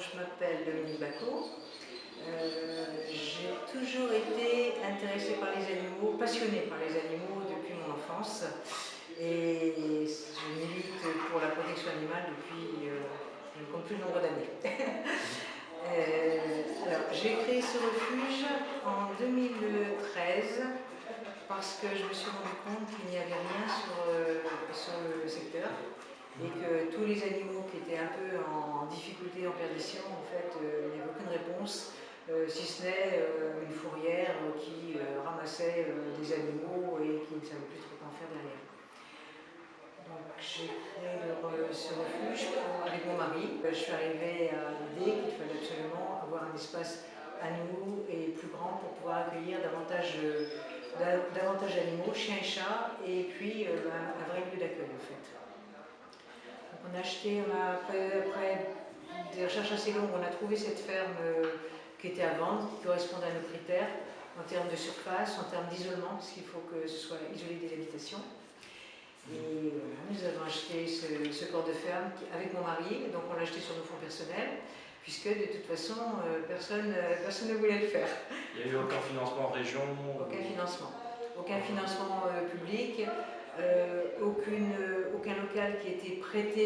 je m'appelle Dominique Bacot. J'ai toujours été intéressée par les animaux, passionnée par les animaux depuis mon enfance. Et je milite pour la protection animale depuis je ne compte plus le nombre d'années. Alors, j'ai créé ce refuge en 2013 parce que je me suis rendu compte qu'il n'y avait rien sur le secteur et que tous les animaux qui étaient un peu en difficulté, en perdition, en fait, il n'y avait aucune réponse, si ce n'est une fourrière qui ramassait des animaux et qui ne savait plus trop quoi en faire derrière. Donc j'ai créé ce refuge avec mon mari. Je suis arrivée à l'idée qu'il fallait absolument avoir un espace à nous et plus grand pour pouvoir accueillir davantage d'animaux, chiens et chats, et puis un vrai lieu d'accueil en fait. Donc on a après des recherches assez longues, on a trouvé cette ferme qui était à vendre, qui correspondait à nos critères en termes de surface, en termes d'isolement, parce qu'il faut que ce soit isolé des habitations. Et voilà, nous avons acheté ce corps de ferme avec mon mari, donc on l'a acheté sur nos fonds personnels, puisque de toute façon, personne ne voulait le faire. Il n'y a eu aucun financement en région? Aucun financement public, aucun local qui était prêté,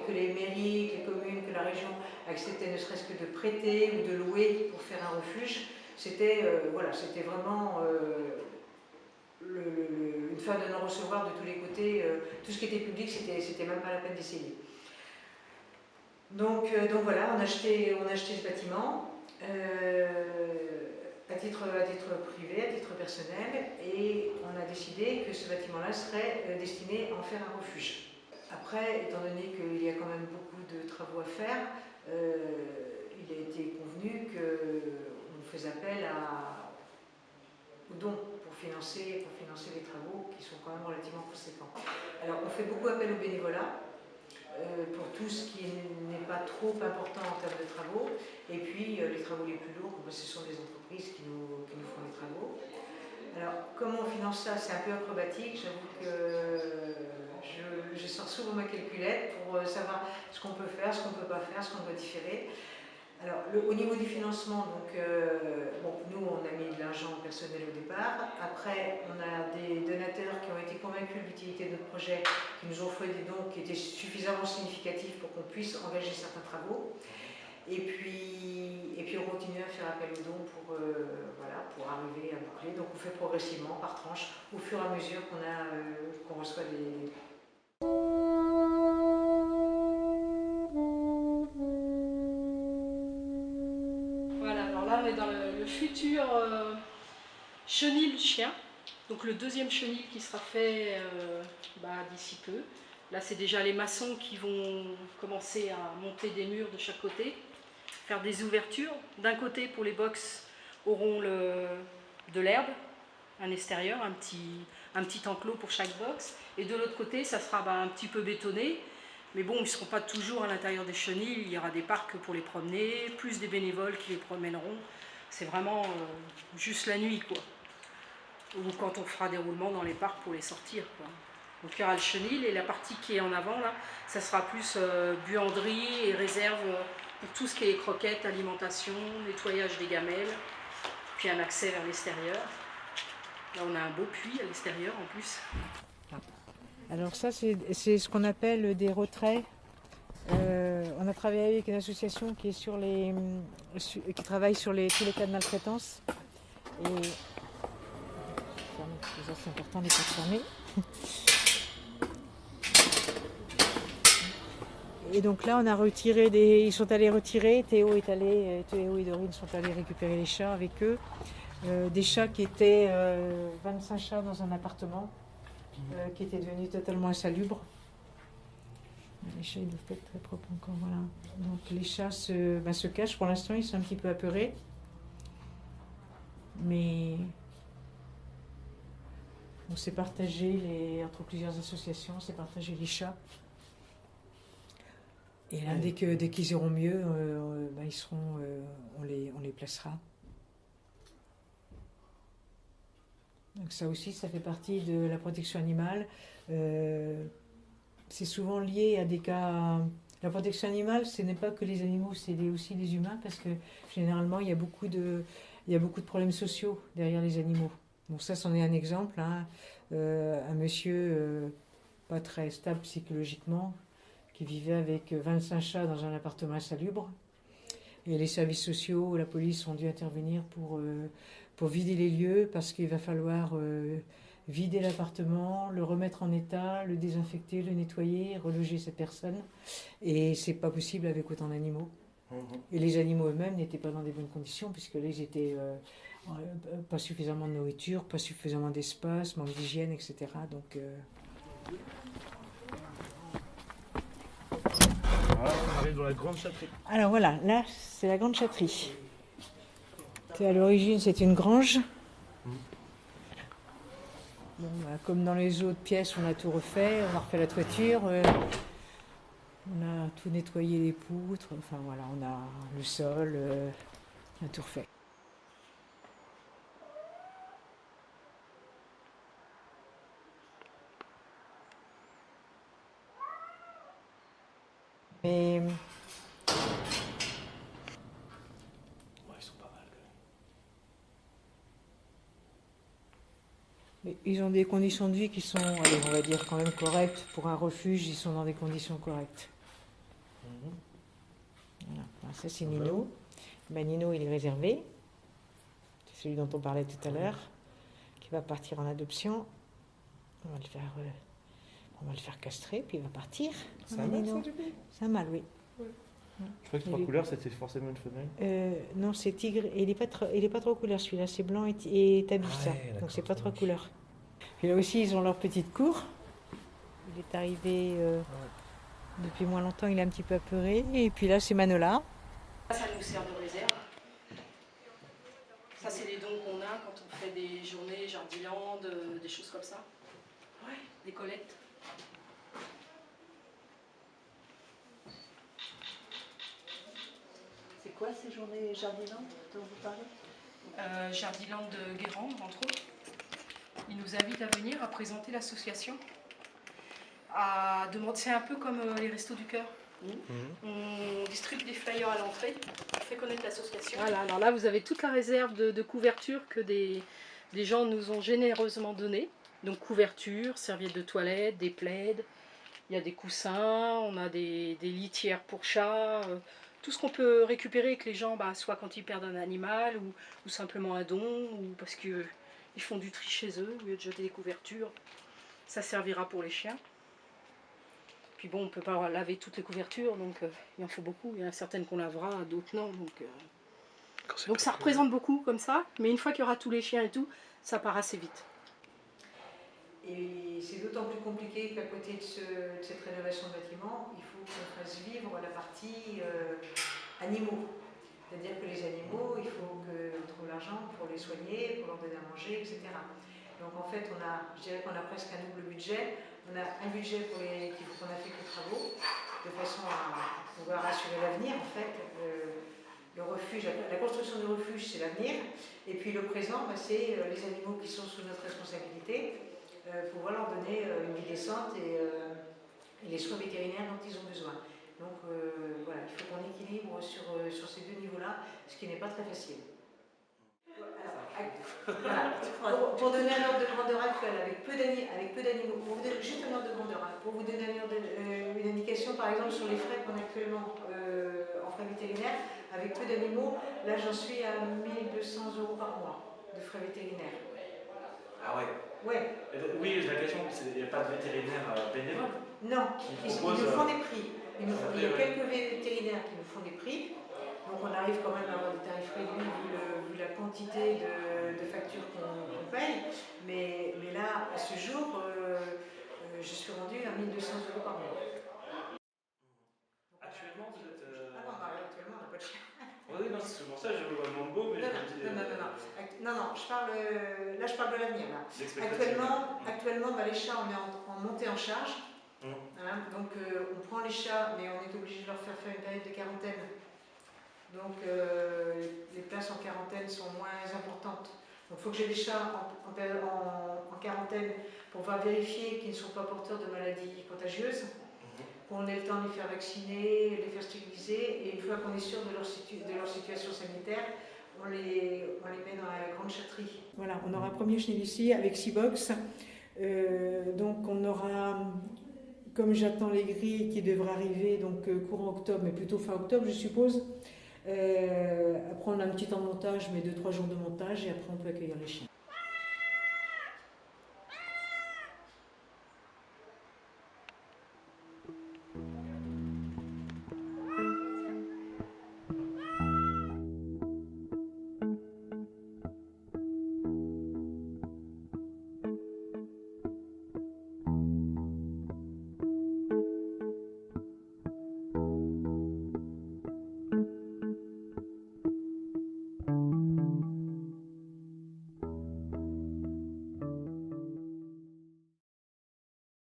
que les mairies, que les communes, que la région acceptaient ne serait-ce que de prêter ou de louer pour faire un refuge. C'était vraiment une fin de non-recevoir de tous les côtés. Tout ce qui était public, c'était même pas la peine d'essayer. Donc voilà, on a acheté ce bâtiment à titre privé, à titre personnel, et on a décidé que ce bâtiment-là serait destiné à en faire un refuge. Après, étant donné qu'il y a quand même beaucoup de travaux à faire, il a été convenu qu'on faisait appel aux dons pour financer les travaux qui sont quand même relativement conséquents. Alors on fait beaucoup appel au bénévolat pour tout ce qui n'est pas trop important en termes de travaux, et puis les travaux les plus lourds, ce sont des entreprises qui nous font les travaux. Alors comment on finance ça? C'est un peu acrobatique, j'avoue que je sors souvent ma calculette pour savoir ce qu'on peut faire, ce qu'on ne peut pas faire, ce qu'on doit différer. Alors, au niveau du financement, nous on a mis de l'argent personnel au départ. Après, on a des donateurs qui ont été convaincus de l'utilité de notre projet, qui nous ont fait des dons qui étaient suffisamment significatifs pour qu'on puisse engager certains travaux. Et puis on continue à faire appel aux dons pour arriver à boucler. Donc on fait progressivement, par tranche, au fur et à mesure qu'on reçoit des... On est dans le futur chenil chien, donc le deuxième chenil qui sera fait d'ici peu. Là c'est déjà les maçons qui vont commencer à monter des murs de chaque côté, faire des ouvertures. D'un côté pour les box auront de l'herbe, un extérieur, un petit enclos pour chaque box, et de l'autre côté ça sera un petit peu bétonné. Mais bon, ils ne seront pas toujours à l'intérieur des chenils, il y aura des parcs pour les promener, plus des bénévoles qui les promèneront. C'est vraiment juste la nuit, quoi. Ou quand on fera des roulements dans les parcs pour les sortir, quoi. Donc il y aura le chenil, et la partie qui est en avant, là, ça sera plus buanderie et réserve pour tout ce qui est croquettes, alimentation, nettoyage des gamelles, puis un accès vers l'extérieur. Là, on a un beau puits à l'extérieur, en plus. Alors ça, c'est ce qu'on appelle des retraits. On a travaillé avec une association qui travaille sur tous les cas de maltraitance. Et c'est important de les fermer. Et donc là, on a retiré ils sont allés retirer. Théo et Dorine sont allés récupérer les chats avec eux. Des chats qui étaient 25 chats dans un appartement. Qui était devenu totalement insalubre. Les chats, ils doivent pas être très propres encore, voilà. Donc les chats se cachent. Pour l'instant, ils sont un petit peu apeurés. Mais on s'est partagé entre plusieurs associations, on s'est partagé les chats. Et là, dès qu'ils iront mieux, on les placera. Donc ça aussi, ça fait partie de la protection animale. C'est souvent lié à des cas La protection animale, ce n'est pas que les animaux, c'est aussi les humains, parce que généralement, il y a beaucoup de problèmes sociaux derrière les animaux. Bon, ça, c'en est un exemple. Hein. Un monsieur pas très stable psychologiquement, qui vivait avec 25 chats dans un appartement insalubre. Et les services sociaux, la police ont dû intervenir pour vider les lieux, parce qu'il va falloir vider l'appartement, le remettre en état, le désinfecter, le nettoyer, reloger cette personne. Et c'est pas possible avec autant d'animaux. Et les animaux eux-mêmes n'étaient pas dans des bonnes conditions, puisque là, ils étaient pas suffisamment de nourriture, pas suffisamment d'espace, manque d'hygiène, etc. Donc, Voilà, on arrive dans la grande châterie. alors voilà, là, c'est la grande châterie. À l'origine, c'est une grange. Bon, bah, comme dans les autres pièces, on a tout refait, on a refait la toiture, on a tout nettoyé les poutres, enfin voilà, on a le sol, on a tout refait. Mais Ouais, ils sont pas mal quand mais ils ont des conditions de vie qui sont, allez, on va dire, quand même correctes. Pour un refuge, ils sont dans des conditions correctes. même. Voilà. Alors ça, c'est Nino. Ben, Nino, il est réservé. C'est celui dont on parlait tout à l'heure, qui va partir en adoption. On va le faire castrer, puis il va partir. C'est un mâle, ça, du coup? C'est un mâle, oui. Je crois que trois couleurs, c'était forcément une femelle. Non, c'est tigre. Et il est pas trop couleur celui-là. C'est blanc et tabi, ça. Ouais, d'accord, Donc c'est pas ça trois marche. couleurs. Puis là aussi, ils ont leur petite cour. Il est arrivé depuis moins longtemps. Il est un petit peu apeuré. Et puis là, c'est Manola. Ça nous sert de réserve. Ça, c'est les dons qu'on a quand on fait des journées Jardiland, des choses comme ça. Ouais, des collectes. C'est quoi ces journées Jardiland dont vous parlez? Jardiland de Guérande, entre autres. Ils nous invitent à venir à présenter l'association. C'est un peu comme les Restos du Cœur. On distribue des flyers à l'entrée, on fait connaître l'association. Voilà, alors là vous avez toute la réserve de couverture que des gens nous ont généreusement donnée. Donc couverture, serviettes de toilette, des plaids, il y a des coussins, on a des litières pour chats, tout ce qu'on peut récupérer et que les gens, soit quand ils perdent un animal ou simplement un don, ou parce qu'ils font du tri chez eux, au lieu de jeter des couvertures, ça servira pour les chiens. Puis bon, on ne peut pas laver toutes les couvertures, donc il en faut beaucoup. Il y en a certaines qu'on lavera, d'autres non. Donc ça représente beaucoup comme ça, mais une fois qu'il y aura tous les chiens et tout, ça part assez vite. Et c'est d'autant plus compliqué qu'à côté de cette rénovation de bâtiment, il faut qu'on fasse vivre la partie animaux. C'est-à-dire que les animaux, il faut qu'on trouve l'argent pour les soigner, pour leur donner à manger, etc. Donc en fait, je dirais qu'on a presque un double budget. On a un budget qu'on a fait que travaux, de façon à pouvoir assurer l'avenir. En fait, le refuge, la construction du refuge, c'est l'avenir. Et puis le présent, c'est les animaux qui sont sous notre responsabilité, pouvoir leur donner une vie décente et les soins vétérinaires dont ils ont besoin. Donc voilà, il faut qu'on équilibre sur ces deux niveaux-là, ce qui n'est pas très facile. Voilà. Pour donner un ordre de grandeur actuel, avec peu d'animaux, juste un ordre de grandeur, pour vous donner une indication, par exemple, sur les frais qu'on a actuellement en frais vétérinaires, avec peu d'animaux, là j'en suis à 1 200 € par mois de frais vétérinaires. Ah ouais. Ouais. Oui, la question, c'est qu'il n'y a pas de vétérinaire bénévole. Non, ils nous font des prix. Il y a quelques vétérinaires qui nous font des prix. Donc on arrive quand même à avoir des tarifs réduits vu la quantité de factures qu'on paye. Mais là, à ce jour, je suis rendue à 1 200 € par mois. Actuellement, vous êtes. Ah non, actuellement, on n'a pas de chien. Oui, non, c'est pour ça que je vous demande beau, mais je me dis. Non, je parle de l'avenir. Actuellement, les chats, on est en montée en charge. Voilà, donc on prend les chats, mais on est obligé de leur faire une période de quarantaine. Donc les places en quarantaine sont moins importantes. Donc il faut que j'ai des chats en quarantaine pour pouvoir vérifier qu'ils ne sont pas porteurs de maladies contagieuses, qu'on ait le temps de les faire vacciner, de les faire stériliser, et une fois qu'on est sûr de leur situation sanitaire, on les met dans la grande chatterie. Voilà, on aura un premier chenil ici avec 6 box. Donc on aura, comme j'attends les grilles qui devraient arriver donc courant octobre, mais plutôt fin octobre je suppose. Après on a un petit temps de montage, mais 2-3 jours de montage, et après on peut accueillir les chiens.